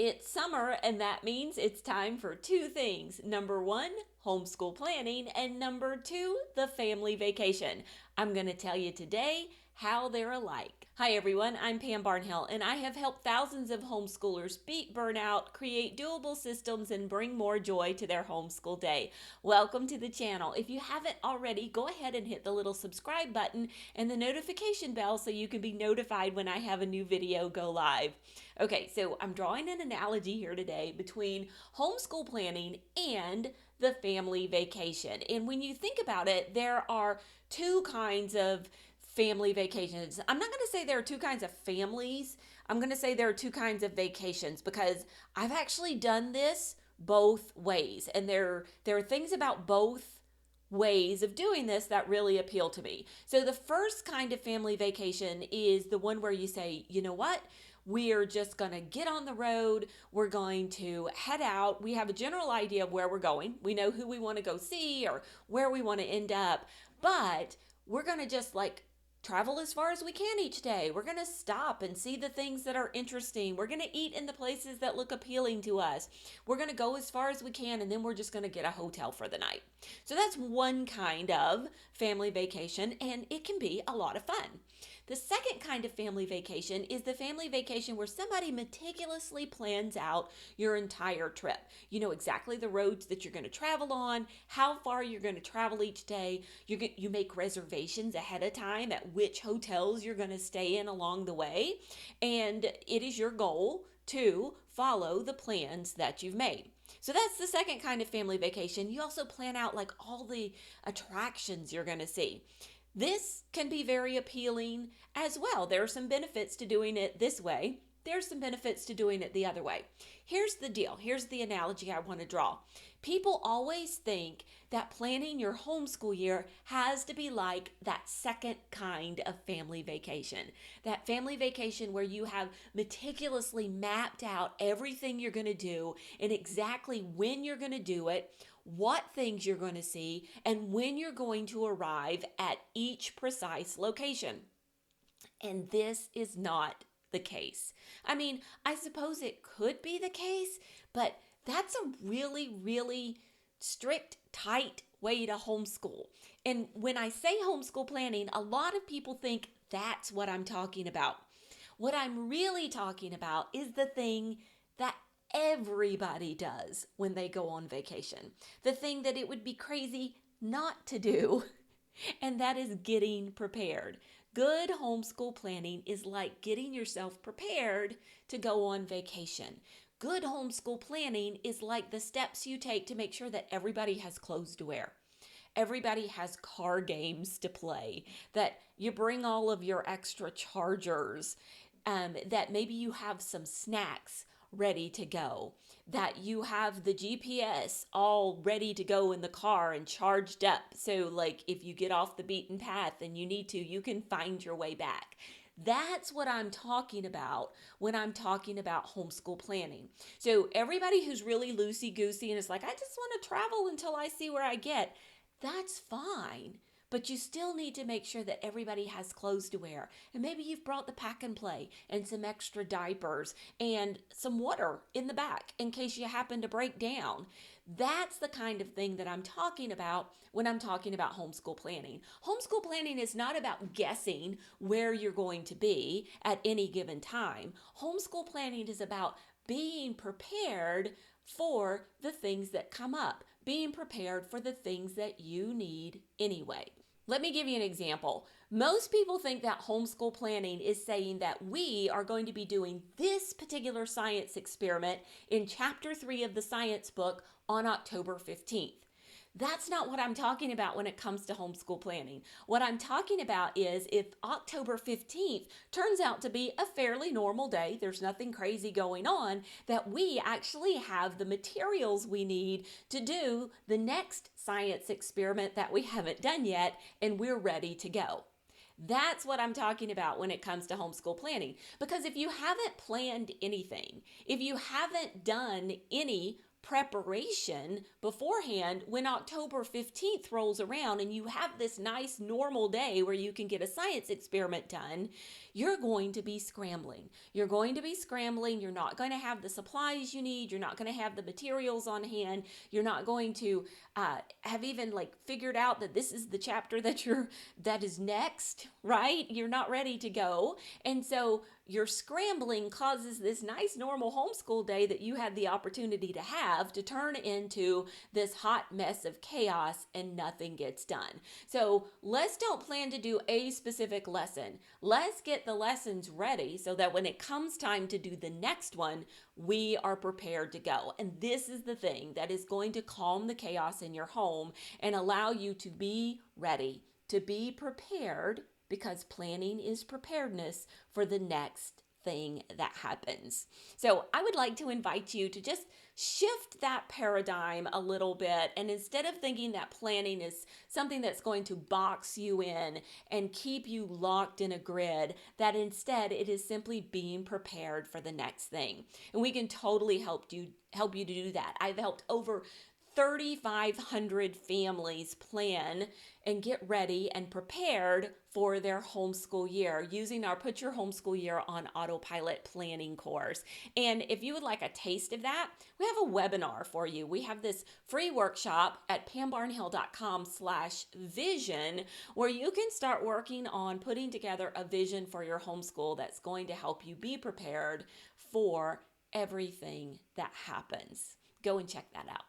It's summer, and that means it's time for two things. Number one, homeschool planning, and number two, the family vacation. I'm going to tell you today how they're alike. Hi everyone, I'm Pam Barnhill, and I have helped thousands of homeschoolers beat burnout, create doable systems, and bring more joy to their homeschool day. Welcome to the channel. If you haven't already, go ahead and hit the little subscribe button and the notification bell so you can be notified when I have a new video go live. Okay, so I'm drawing an analogy here today between homeschool planning and the family vacation. And when you think about it, there are two kinds of family vacations. I'm not going to say there are two kinds of families. I'm going to say there are two kinds of vacations because I've actually done this both ways. And there are things about both ways of doing this that really appeal to me. So the first kind of family vacation is the one where you say, you know what? We're just going to get on the road. We're going to head out. We have a general idea of where we're going. We know who we want to go see or where we want to end up, but we're going to just travel as far as we can each day. We're going to stop and see the things that are interesting. We're going to eat in the places that look appealing to us. We're going to go as far as we can, and then we're just going to get a hotel for the night. So that's one kind of family vacation, and it can be a lot of fun. The second kind of family vacation is the family vacation where somebody meticulously plans out your entire trip. You know exactly the roads that you're going to travel on, how far you're going to travel each day. You make reservations ahead of time at which hotels you're going to stay in along the way. And it is your goal to follow the plans that you've made. So that's the second kind of family vacation. You also plan out all the attractions you're going to see. This can be very appealing as well. There are some benefits to doing it this way. There's some benefits to doing it the other way. Here's the deal. Here's the analogy I want to draw. People always think that planning your homeschool year has to be like that second kind of family vacation. That family vacation where you have meticulously mapped out everything you're going to do and exactly when you're going to do it, what things you're going to see, and when you're going to arrive at each precise location. And this is not the case. I mean, I suppose it could be the case, but that's a really, really strict, tight way to homeschool. And when I say homeschool planning, a lot of people think that's what I'm talking about. What I'm really talking about is the thing that everybody does when they go on vacation. The thing that it would be crazy not to do, and that is getting prepared. Good homeschool planning is like getting yourself prepared to go on vacation. Good homeschool planning is like the steps you take to make sure that everybody has clothes to wear. Everybody has card games to play, that you bring all of your extra chargers, that maybe you have some snacks ready to go, that you have the GPS all ready to go in the car and charged up. So if you get off the beaten path and you need to, you can find your way back. That's what I'm talking about when I'm talking about homeschool planning. So everybody who's really loosey-goosey and is like, I just want to travel until I see where I get, that's fine. But you still need to make sure that everybody has clothes to wear. And maybe you've brought the pack and play and some extra diapers and some water in the back in case you happen to break down. That's the kind of thing that I'm talking about when I'm talking about homeschool planning. Homeschool planning is not about guessing where you're going to be at any given time. Homeschool planning is about being prepared for the things that come up, being prepared for the things that you need anyway. Let me give you an example. Most people think that homeschool planning is saying that we are going to be doing this particular science experiment in chapter 3 of the science book on October 15th. That's not what I'm talking about when it comes to homeschool planning. What I'm talking about is if October 15th turns out to be a fairly normal day, there's nothing crazy going on, that we actually have the materials we need to do the next science experiment that we haven't done yet, and we're ready to go. That's what I'm talking about when it comes to homeschool planning. Because if you haven't planned anything, if you haven't done any preparation beforehand, when October 15th rolls around and you have this nice normal day where you can get a science experiment done, you're going to be scrambling. You're going to be scrambling. You're not going to have the supplies you need. You're not going to have the materials on hand. You're not going to have even like figured out that this is the chapter that is next, right? You're not ready to go. And so your scrambling causes this nice normal homeschool day that you had the opportunity to have to turn into this hot mess of chaos and nothing gets done. So let's don't plan to do a specific lesson. Let's get the lessons ready so that when it comes time to do the next one, we are prepared to go. And this is the thing that is going to calm the chaos in your home and allow you to be ready, to be prepared, because planning is preparedness for the next thing that happens. So I would like to invite you to just shift that paradigm a little bit. And instead of thinking that planning is something that's going to box you in and keep you locked in a grid, that instead it is simply being prepared for the next thing. And we can totally help you to do that. I've helped over 3,500 families plan and get ready and prepared for their homeschool year using our Put Your Homeschool Year on Autopilot planning course. And if you would like a taste of that, we have a webinar for you. We have this free workshop at pambarnhill.com/vision where you can start working on putting together a vision for your homeschool that's going to help you be prepared for everything that happens. Go and check that out.